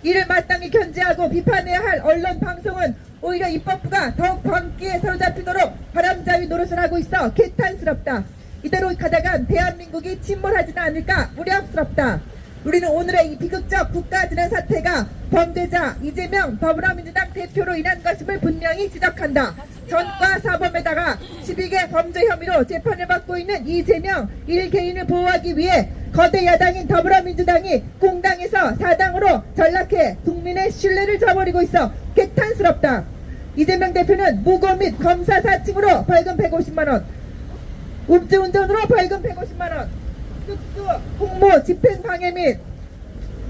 이를 마땅히 견제하고 비판해야 할 언론 방송은 오히려 입법부가 더욱 광기에 사로잡히도록 바람잡이 노릇을 하고 있어 개탄스럽다. 이대로 가다간 대한민국이 침몰하지는 않을까 우려스럽다. 우리는 오늘의 이 비극적 국가지난 사태가 범죄자 이재명 더불어민주당 대표로 인한 것임을 분명히 지적한다. 전과 사범에다가 12개 범죄 혐의로 재판을 받고 있는 이재명 1개인을 보호하기 위해 거대 야당인 더불어민주당이 공당에서 사당으로 전락해 국민의 신뢰를 저버리고 있어 개탄스럽다. 이재명 대표는 무고 및 검사 사칭으로 벌금 150만원, 음주운전으로 벌금 150만원, 특수 공모 집행방해 및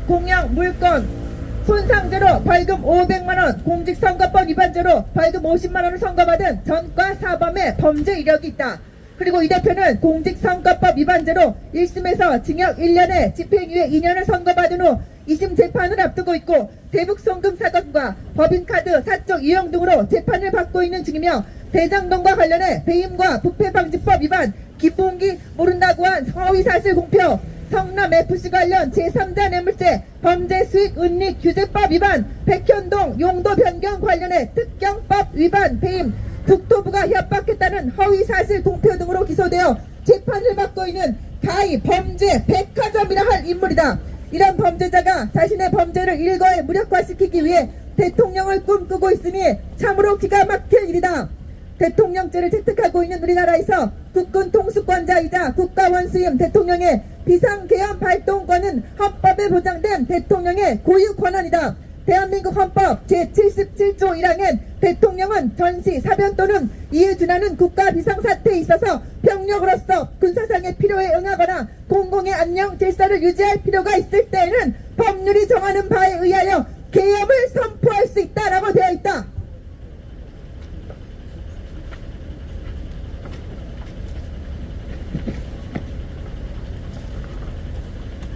공영 물건 손상죄로 벌금 500만원, 공직선거법 위반죄로 벌금 50만원을 선고받은 전과 사범의 범죄 이력이 있다. 그리고 이 대표는 공직선거법 위반죄로 1심에서 징역 1년에 집행유예 2년을 선고받은 후 2심 재판을 앞두고 있고 대북송금 사건과 법인카드 사적 이용 등으로 재판을 받고 있는 중이며 대장동과 관련해 배임과 부패방지법 위반, 기본기 모른다고 한 허위사실 공표, 성남FC 관련 제3자 뇌물죄, 범죄수익 은닉 규제법 위반, 백현동 용도 변경 관련해 특경법 위반, 배임, 국토부가 협박했다는 허위사실 공표 등으로 기소되어 재판을 받고 있는 가히 범죄 백화점이라 할 인물이다. 이런 범죄자가 자신의 범죄를 일거에 무력화시키기 위해 대통령을 꿈꾸고 있으니 참으로 기가 막힐 일이다. 대통령제를 채택하고 있는 우리나라에서 국군 통수권자이자 국가원수임 대통령의 비상계엄 발동권은 헌법에 보장된 대통령의 고유 권한이다. 대한민국 헌법 제77조 1항엔 대통령은 전시, 사변 또는 이에 준하는 국가 비상사태에 있어서 병력으로서 군사상의 필요에 응하거나 공공의 안녕 질서를 유지할 필요가 있을 때에는 법률이 정하는 바에 의하여 계엄을 선포할 수 있다라고 되어 있다.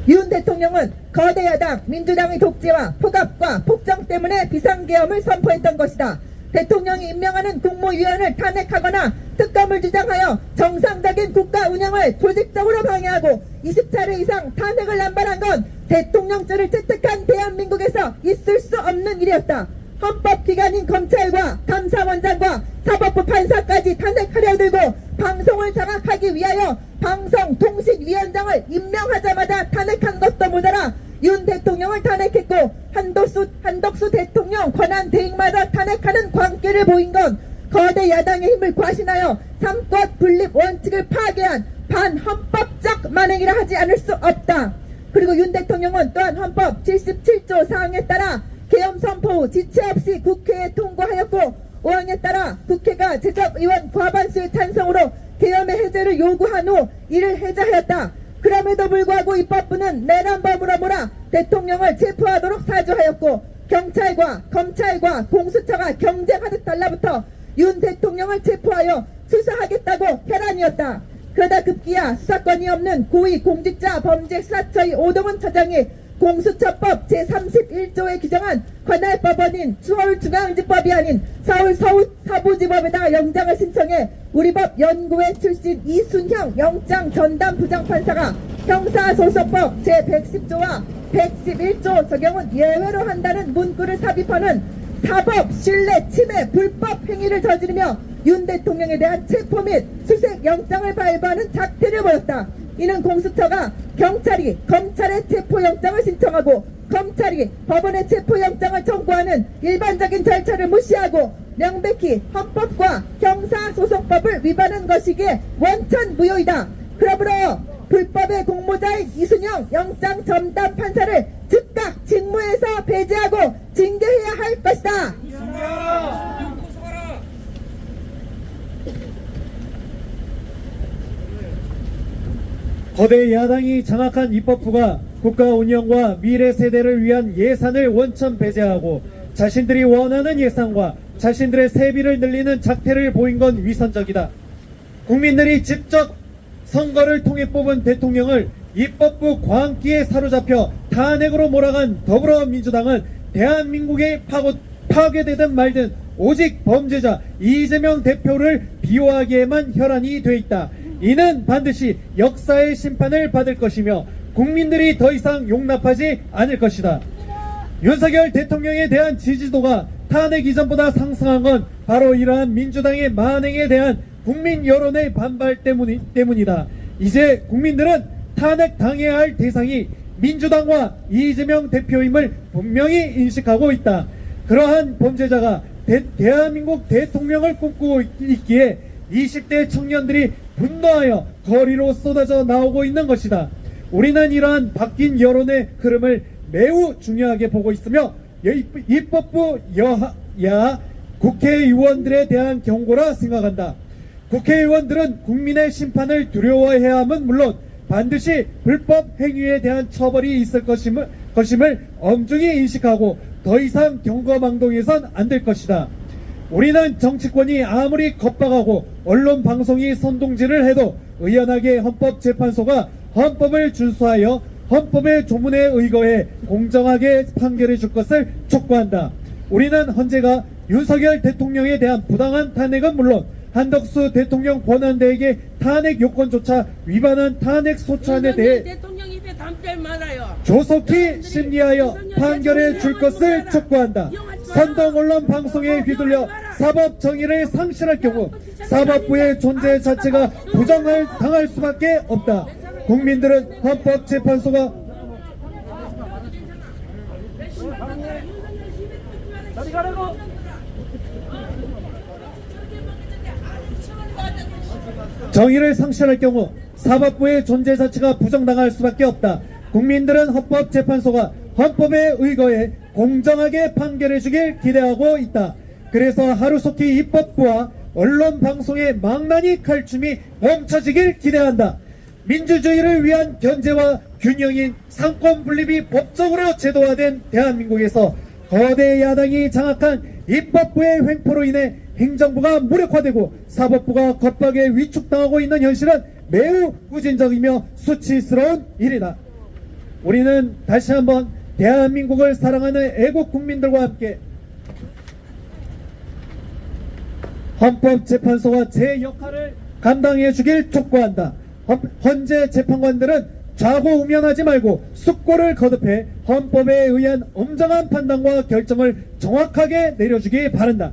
윤 대통령은 거대 야당 민주당의 독재와 폭압과 폭정 때문에 비상계엄을 선포했던 것이다. 대통령이 임명하는 국무위원을 탄핵하거나 특검을 주장하여 정상적인 국가 운영을 조직적으로 방해하고 20차례 이상 탄핵을 남발한 건 대통령제를 채택한 대한민국에서 있을 수 없는 일이었다. 헌법기관인 검찰과 감사원장과 사법부 판사까지 탄핵하려 들고 방송을 장악하기 위하여 방송통신위원장을 임명하자마자 탄핵한 것도 모자라 윤 대통령을 탄핵했고 한덕수 대통령 권한대행마저 탄핵하는 광기를 보인 건 거대 야당의 힘을 과신하여 삼권 분립 원칙을 파괴한 반헌법적 만행이라 하지 않을 수 없다. 그리고 윤 대통령은 또한 헌법 77조 사항에 따라 계엄 선포 후 지체 없이 국회에 통과하였고 5항에 따라 국회가 제적의원 과반수의 찬성으로 계엄의 해제를 요구한 후 이를 해제하였다. 그럼에도 불구하고 입법부는 내란범으로 몰아 대통령을 체포하도록 사주하였고 경찰과 검찰과 공수처가 경쟁하듯 달라붙어 윤 대통령을 체포하여 수사하겠다고 혈안이었다. 그러다 급기야 수사권이 없는 고위 공직자 범죄수사처의 오동훈 처장이 공수처법 제31조에 규정한 관할 법원인 서울중앙지법이 아닌 서울 서부지법에다가 영장을 신청해 우리법 연구회 출신 이순형 영장 전담 부장판사가 형사소송법 제110조와 111조 적용은 예외로 한다는 문구를 삽입하는 사법 신뢰 침해 불법 행위를 저지르며 윤 대통령에 대한 체포 및 수색 영장을 발부하는 작태를 보였다. 이는 공수처가 경찰이 검찰의 체포영장을 신청하고 검찰이 법원의 체포영장을 청구하는 일반적인 절차를 무시하고 명백히 헌법과 형사소송법을 위반한 것이기에 원천무효이다. 그러므로 불법의 공모자인 이순영 영장 전담 판사를 즉각 직무에서 배제하고 징계해야 할 것이다. 거대 야당이 장악한 입법부가 국가 운영과 미래 세대를 위한 예산을 원천 배제하고 자신들이 원하는 예산과 자신들의 세비를 늘리는 작태를 보인 건 위선적이다. 국민들이 직접 선거를 통해 뽑은 대통령을 입법부 광기에 사로잡혀 탄핵으로 몰아간 더불어민주당은 대한민국에 파괴되든 말든 오직 범죄자 이재명 대표를 비호하기에만 혈안이 돼 있다. 이는 반드시 역사의 심판을 받을 것이며 국민들이 더 이상 용납하지 않을 것이다. 윤석열 대통령에 대한 지지도가 탄핵 이전보다 상승한 건 바로 이러한 민주당의 만행에 대한 국민 여론의 반발 때문이다. 이제 국민들은 탄핵 당해야 할 대상이 민주당과 이재명 대표임을 분명히 인식하고 있다. 그러한 범죄자가 대한민국 대통령을 꿈꾸고 있기에 20대 청년들이 분노하여 거리로 쏟아져 나오고 있는 것이다. 우리는 이러한 바뀐 여론의 흐름을 매우 중요하게 보고 있으며 입법부 여야 국회의원들에 대한 경고라 생각한다. 국회의원들은 국민의 심판을 두려워해야 함은 물론 반드시 불법 행위에 대한 처벌이 있을 것임을 엄중히 인식하고 더 이상 경거망동해선 안 될 것이다. 우리는 정치권이 아무리 겁박하고 언론 방송이 선동질을 해도 의연하게 헌법재판소가 헌법을 준수하여 헌법의 조문에 의거해 공정하게 판결해 줄 것을 촉구한다. 우리는 헌재가 윤석열 대통령에 대한 부당한 탄핵은 물론 한덕수 대통령 권한대에게 탄핵 요건조차 위반한 탄핵 소추안에 대해 대통령 입에 담들 말아요. 조속히 심리하여 판결해 줄 것을 촉구한다. 선동 언론 방송에 휘둘려 사법 정의를 상실할 경우 사법부의 존재 자체가 부정당할 수밖에 없다. 국민들은 헌법재판소가 정의를 상실할 경우 사법부의 존재 자체가 부정당할 수밖에 없다. 국민들은 헌법재판소가 헌법에 의거해 공정하게 판결해 주길 기대하고 있다. 그래서 하루속히 입법부와 언론방송의 망나니 칼춤이 멈춰지길 기대한다. 민주주의를 위한 견제와 균형인 상권 분립이 법적으로 제도화된 대한민국에서 거대 야당이 장악한 입법부의 횡포로 인해 행정부가 무력화되고 사법부가 겁박에 위축당하고 있는 현실은 매우 후진적이며 수치스러운 일이다. 우리는 다시 한번 대한민국을 사랑하는 애국 국민들과 함께 헌법재판소가 제 역할을 감당해 주길 촉구한다. 헌재 재판관들은 좌고우면하지 말고 숙고를 거듭해 헌법에 의한 엄정한 판단과 결정을 정확하게 내려주기 바란다.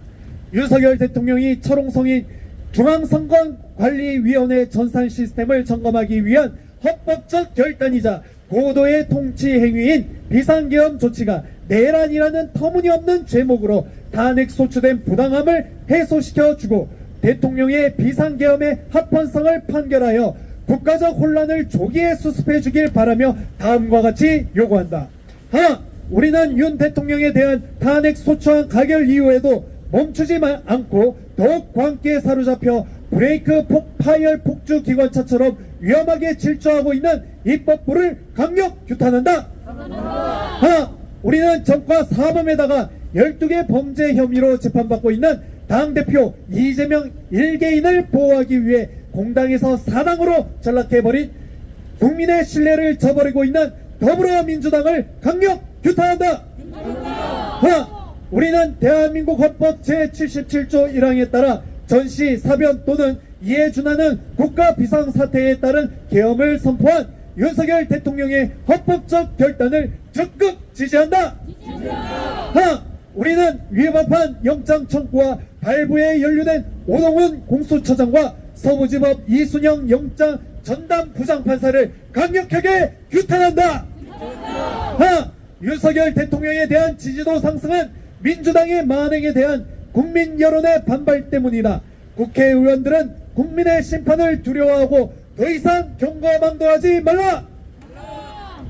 윤석열 대통령이 철옹성인 중앙선거관리위원회 전산 시스템을 점검하기 위한 헌법적 결단이자 고도의 통치 행위인 비상계엄 조치가 내란이라는 터무니없는 죄목으로 탄핵 소추된 부당함을 해소시켜주고 대통령의 비상계엄의 합헌성을 판결하여 국가적 혼란을 조기에 수습해주길 바라며 다음과 같이 요구한다. 하나, 우리는 윤 대통령에 대한 탄핵 소추안 가결 이후에도 멈추지 않고 더욱 광기에 사로잡혀 브레이크 파열 폭주 기관차처럼 위험하게 질주하고 있는 입법부를 강력 규탄한다. 하나, 우리는 정과 사범에다가 12개 범죄 혐의로 재판받고 있는 당대표 이재명 1개인을 보호하기 위해 공당에서 사당으로 전락해버린 국민의 신뢰를 저버리고 있는 더불어민주당을 강력 규탄한다. 하나, 우리는 대한민국 헌법 제77조 1항에 따라 전시, 사변 또는 이에 준하는 국가 비상사태에 따른 계엄을 선포한 윤석열 대통령의 헌법적 결단을 적극 지지한다. 하나, 우리는 위법한 영장 청구와 발부에 연루된 오동훈 공수처장과 서부지법 이순영 영장 전담 부장판사를 강력하게 규탄한다. 하나, 윤석열 대통령에 대한 지지도 상승은 민주당의 만행에 대한 국민 여론의 반발 때문이다. 국회의원들은 국민의 심판을 두려워하고 더 이상 경거망동하지 말라.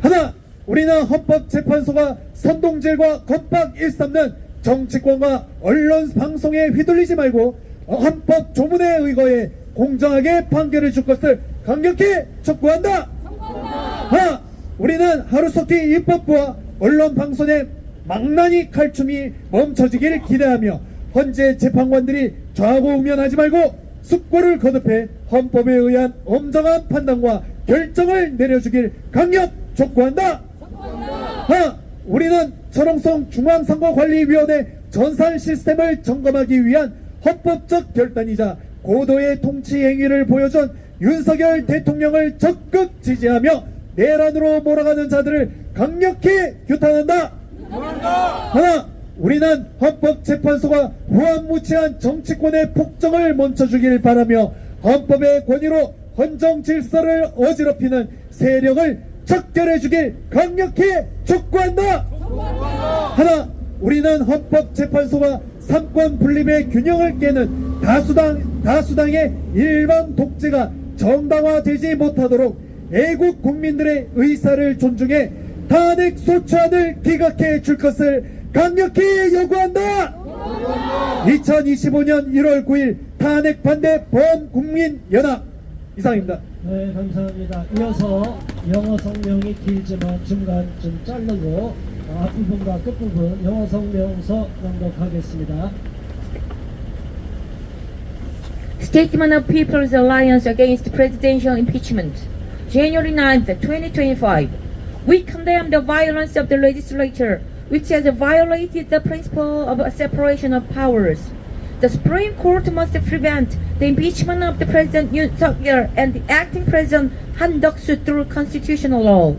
하나, 우리는 헌법재판소가 선동질과 겁박 일삼는 정치권과 언론 방송에 휘둘리지 말고 헌법 조문에 의거해 공정하게 판결해 줄 것을 강력히 촉구한다. 하나, 우리는 하루속히 입법부와 언론 방송의 망나니 칼춤이 멈춰지길 기대하며 헌재 재판관들이 좌고우면하지 말고 숙고를 거듭해 헌법에 의한 엄정한 판단과 결정을 내려주길 강력 촉구한다. 하나, 우리는 철옹성 중앙선거관리위원회 전산 시스템을 점검하기 위한 헌법적 결단이자 고도의 통치 행위를 보여준 윤석열 대통령을 적극 지지하며 내란으로 몰아가는 자들을 강력히 규탄한다. 하나, 우리는 헌법재판소가 무한무치한 정치권의 폭정을 멈춰주길 바라며 헌법의 권위로 헌정 질서를 어지럽히는 세력을 척결해주길 강력히 촉구한다. 하나, 우리는 헌법재판소가 삼권 분립의 균형을 깨는 다수당의 일반 독재가 정당화되지 못하도록 애국 국민들의 의사를 존중해 탄핵 소추안을 기각해 줄 것을 강력히 요구한다. 2025년 1월 9일 탄핵 반대 범국민연합 이상입니다. 네, 감사합니다. 이어서 영어 성명이 길지만 중간쯤 자르고 앞부분과 끝부분 영어 성명서 낭독하겠습니다. Statement of People's Alliance Against Presidential Impeachment, January 9th, 2025. We condemn the violence of the legislature, which has violated the principle of separation of powers. The Supreme Court must prevent the impeachment of the President Yoon Suk-yeol and the acting President Han Duck-soo through constitutional law.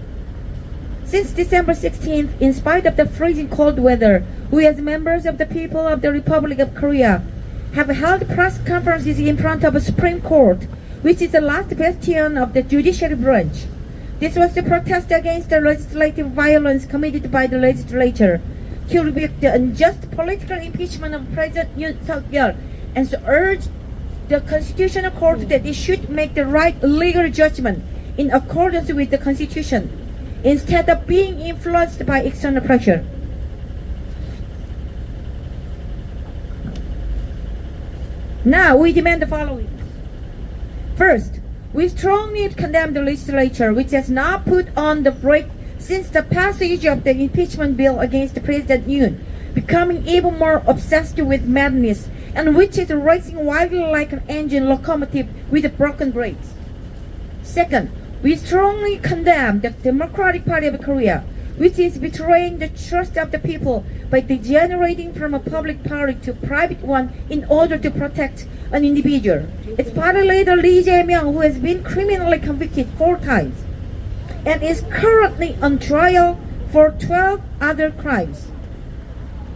Since December 16th, in spite of the freezing cold weather, we as members of the people of the Republic of Korea have held press conferences in front of the Supreme Court, which is the last bastion of the judiciary branch. This was to protest against the legislative violence committed by the legislature, to rebuke the unjust political impeachment of President Yoon Suk-yeol, and to urge the Constitutional Court that it should make the right legal judgment in accordance with the Constitution, instead of being influenced by external pressure. Now we demand the following. First, we strongly condemn the legislature, which has not put on the brake since the passage of the impeachment bill against President Yoon, becoming even more obsessed with madness, and which is racing wildly like an engine locomotive with broken brakes. Second, we strongly condemn the Democratic Party of Korea, which is betraying the trust of the people by degenerating from a public party to a private one in order to protect an individual. Its party leader Lee Jae-myung, who has been criminally convicted 4 times and is currently on trial for 12 other crimes.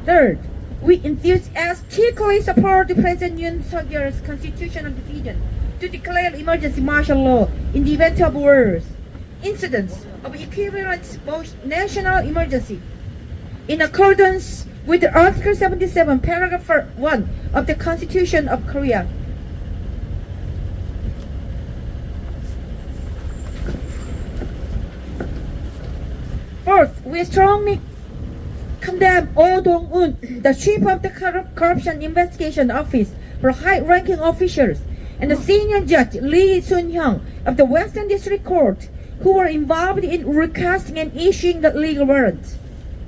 Third, we enthusiastically support President Yoon Suk-yeol's constitutional decision to declare emergency martial law in the event of wars, incidents of equivalent national emergency, in accordance with Article 77, Paragraph 1 of the Constitution of Korea. Fourth, we strongly condemn Oh Dong-un, the chief of the Corruption Investigation Office for high-ranking officials, and the senior judge Lee Sun-hyung of the Western District Court, who were involved in recasting and issuing the legal warrants.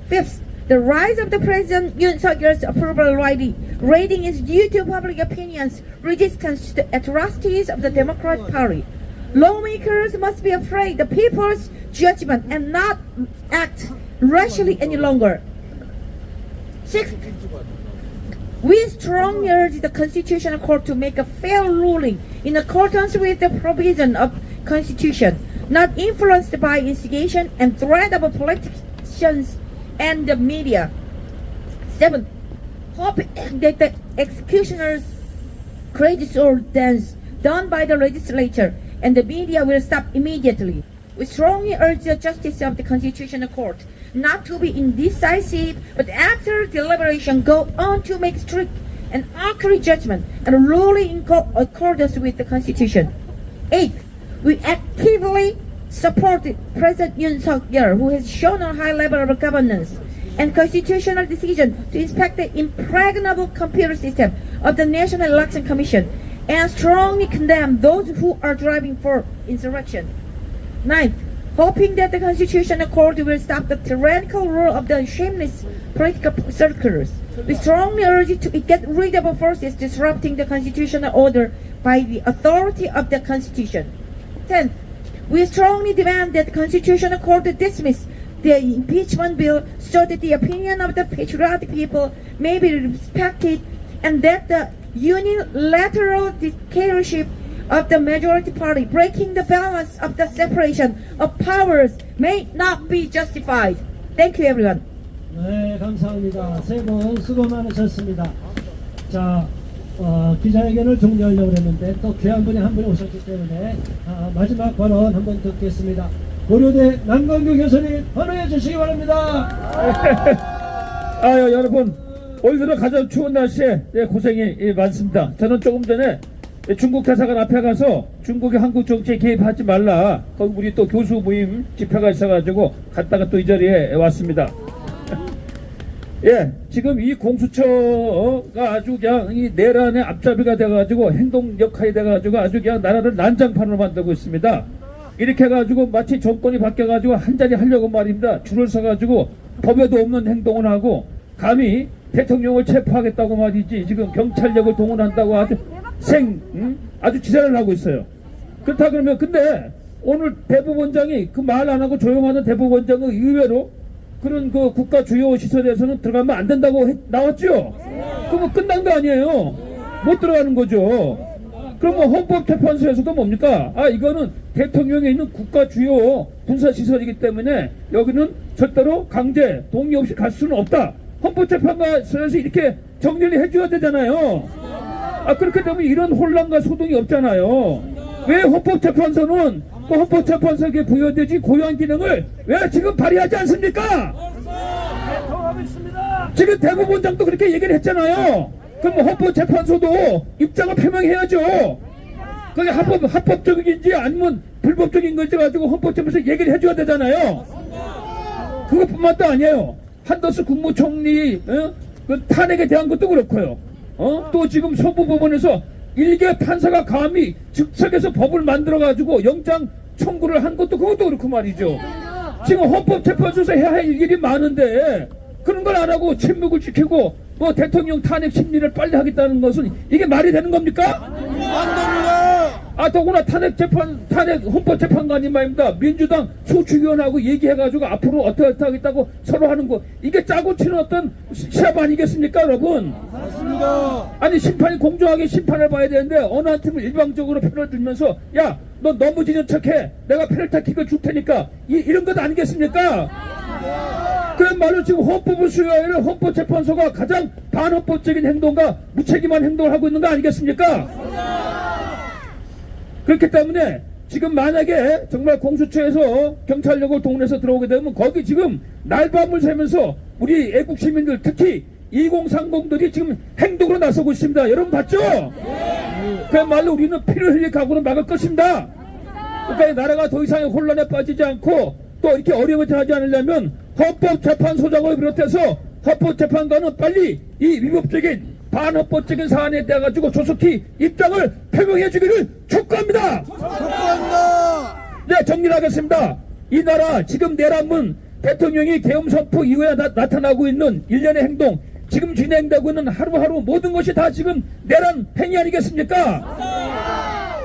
Fifth, the rise of the President Yoon Suk-yeol's approval rating is due to public opinion's resistance to the atrocities of the Democratic Party. Lawmakers must be afraid of the people's judgment and not act rashly any longer. Sixth, we strongly urge the Constitutional Court to make a fair ruling in accordance with the provision of Constitution, not influenced by instigation and threat of politicians and the media. Seventh, hope that the executioner's credits or dance done by the legislature and the media will stop immediately. We strongly urge the justice of the Constitutional Court not to be indecisive, but after deliberation go on to make strict and accurate judgment and ruling in accordance with the Constitution. Eighth, we actively support President Yoon Suk-yeol, who has shown a high level of governance and constitutional decision to inspect the impregnable computer system of the National Election Commission, and strongly condemn those who are driving for insurrection. Ninth, hoping that the Constitutional Court will stop the tyrannical rule of the shameless political circulars, we strongly urge it to get rid of forces disrupting the constitutional order by the authority of the Constitution. 10th, we strongly demand that the Constitutional Court dismiss the impeachment bill so that the opinion of the patriotic people may be respected, and that the unilateral dictatorship of the majority party, breaking the balance of the separation of powers, may not be justified. Thank you, everyone. 네, 감사합니다. 세 분 수고 많으셨습니다. 자, 기자회견을 종료하려고 했는데 또 귀한 분이 한 분이 오셨기 때문에 마지막 발언 한번 듣겠습니다. 고려대 남광규 교수님 발언해 주시기 바랍니다. 여러분, 오늘은 가장 추운 날씨에 고생이 많습니다. 저는 조금 전에 중국 대사관 앞에 가서 중국의 한국 정치에 개입하지 말라, 거기 우리 또 교수 모임 집회가 있어가지고 갔다가 또 이 자리에 왔습니다. 지금 이 공수처가 아주 그냥 이 내란의 앞잡이가 돼가지고 행동 역할이 돼가지고 아주 그냥 나라를 난장판으로 만들고 있습니다. 이렇게 해가지고 마치 정권이 바뀌어가지고 한 자리 하려고 말입니다. 줄을 서가지고 법에도 없는 행동을 하고 감히 대통령을 체포하겠다고 말이지 지금 경찰력을 동원한다고 아주 아주 지랄을 하고 있어요. 그렇다 그러면 근데 오늘 대법원장이 그 말 안 하고 조용하는 대법원장은 의외로 그런 그 국가 주요 시설에서는 들어가면 안 된다고 나왔죠? 그러면 끝난 거 아니에요? 못 들어가는 거죠. 그러면 헌법재판소에서도 뭡니까? 이거는 대통령이 있는 국가 주요 군사시설이기 때문에 여기는 절대로 강제 동의 없이 갈 수는 없다. 헌법재판소에서 이렇게 정리를 해줘야 되잖아요. 그렇게 되면 이런 혼란과 소동이 없잖아요. 왜 헌법재판소는 그 헌법재판소에게 부여되지 고유한 기능을 왜 지금 발휘하지 않습니까? 지금 대법원장도 그렇게 얘기를 했잖아요. 그럼 헌법재판소도 입장을 표명해야죠. 그게 합법적인지 아니면 불법적인 건지 가지고 헌법재판소 얘기를 해줘야 되잖아요. 그것뿐만도 아니에요. 한더스 국무총리 그 탄핵에 대한 것도 그렇고요. 또 지금 서부법원에서 일개 판사가 감히 즉석에서 법을 만들어가지고 영장 청구를 한 것도 그것도 그렇고 말이죠. 지금 헌법재판소에서 해야 할 일이 많은데 그런 걸 안 하고 침묵을 지키고 뭐 대통령 탄핵 심리를 빨리 하겠다는 것은 이게 말이 되는 겁니까? 안 됩니다. 더구나 탄핵 헌법재판관이 말입니다. 민주당 소추위원하고 얘기해가지고 앞으로 어떻게 하겠다고 서로 하는 거 이게 짜고 치는 어떤 시합 아니겠습니까, 여러분? 맞습니다. 아니 심판이 공정하게 심판을 봐야 되는데 어느 한 팀을 일방적으로 편을 들면서 야, 너 넘어지는 척해. 내가 페널티킥을 줄 테니까 이런 것 아니겠습니까? 그런 말로 지금 헌법을 수여하는 헌법재판소가 가장 반헌법적인 행동과 무책임한 행동을 하고 있는 거 아니겠습니까? 그렇기 때문에 지금 만약에 정말 공수처에서 경찰력을 동원해서 들어오게 되면 거기 지금 날밤을 새면서 우리 애국 시민들 특히 2030들이 지금 행동으로 나서고 있습니다. 여러분 봤죠? 그야말로 우리는 피를 흘릴 각오로 막을 것입니다. 그러니까 나라가 더 이상의 혼란에 빠지지 않고 또 이렇게 어려움을 하지 않으려면 헌법재판소장을 비롯해서 헌법재판관은 빨리 이 위법적인 반헌법적인 사안에 대해 가지고 조속히 입장을 표명해 주기를 촉구합니다. 네, 정리를 하겠습니다. 이 나라 지금 내란문 대통령이 계엄 선포 이후에 나타나고 있는 일련의 행동, 지금 진행되고 있는 하루하루 모든 것이 다 지금 내란 행위 아니겠습니까?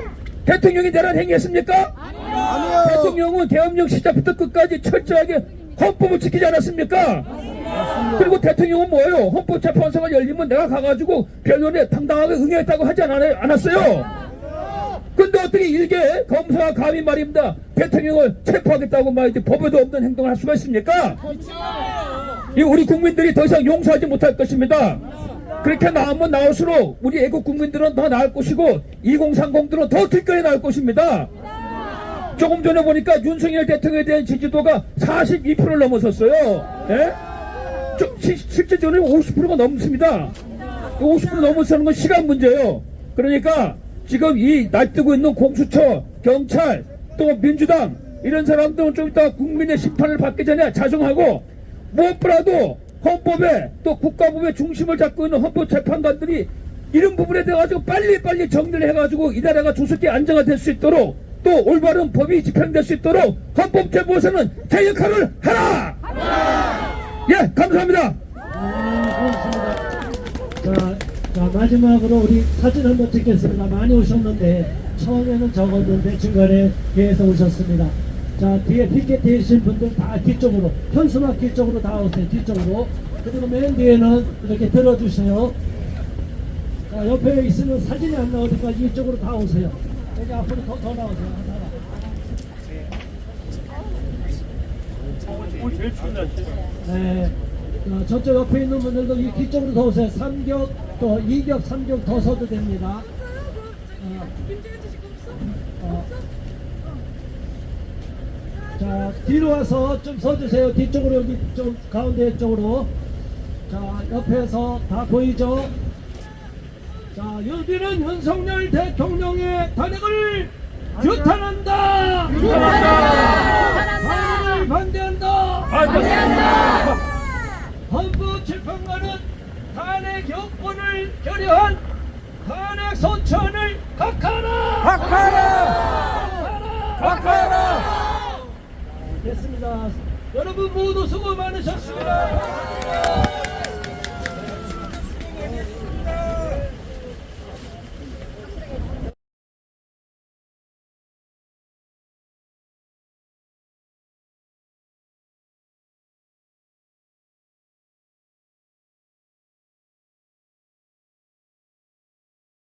대통령이 내란 행위했습니까? 아니요. 대통령은 계엄령 시작부터 끝까지 철저하게 헌법을 지키지 않았습니까? 맞습니다. 그리고 대통령은 뭐예요? 헌법재판소가 열리면 내가 가가지고 변론에 당당하게 응했다고 하지 않았어요? 근데 어떻게 일개 검사가 감히 말입니다. 대통령을 체포하겠다고 말이지 법에도 없는 행동을 할 수가 있습니까? 이 우리 국민들이 더 이상 용서하지 못할 것입니다. 그렇게 나오면 나올수록 우리 애국 국민들은 더 나을 것이고 2030들은 더 길거리에 나올 것입니다. 조금 전에 보니까 윤석열 대통령에 대한 지지도가 42%를 넘어섰어요. 예? 실제적으로 50%가 넘습니다. 50% 넘어서는 건 시간 문제예요. 그러니까 지금 이 날뛰고 있는 공수처, 경찰, 또 민주당 이런 사람들은 좀 이따 국민의 심판을 받기 전에 자중하고 무엇보다도 헌법에 또 국가법의 중심을 잡고 있는 헌법재판관들이 이런 부분에 대해 가지고 빨리 정리를 해가지고 이 나라가 조속히 안정화될 수 있도록 또 올바른 법이 집행될 수 있도록 헌법재판소는 제 역할을 하라! 예, 감사합니다. 고맙습니다. 자, 마지막으로 우리 사진 한번 찍겠습니다. 많이 오셨는데 처음에는 적었는데 중간에 계속 오셨습니다. 자, 뒤에 피켓되신 분들 다 뒤쪽으로, 현수막 뒤쪽으로 다 오세요. 뒤쪽으로. 그리고 맨 뒤에는 이렇게 들어주세요. 자, 옆에 있으면 사진이 안 나오니까 이쪽으로 다 오세요. 여기 앞으로 더 나오세요. 네. 자, 저쪽 옆에 있는 분들도 이 뒤쪽으로 더 오세요. 3겹, 또 2겹, 3겹 더 서도 됩니다. 자, 뒤로 와서 좀 서주세요. 뒤쪽으로, 여기 좀 가운데 쪽으로. 자, 옆에서 다 보이죠? 자, 여기는 윤석열 대통령의 탄핵을 규탄한다! 탄핵을 반대한다! 헌법재판관은 탄핵 여건을 결여한 탄핵 소추안을 각하하라! 됐습니다. 여러분 모두 수고 많으셨습니다.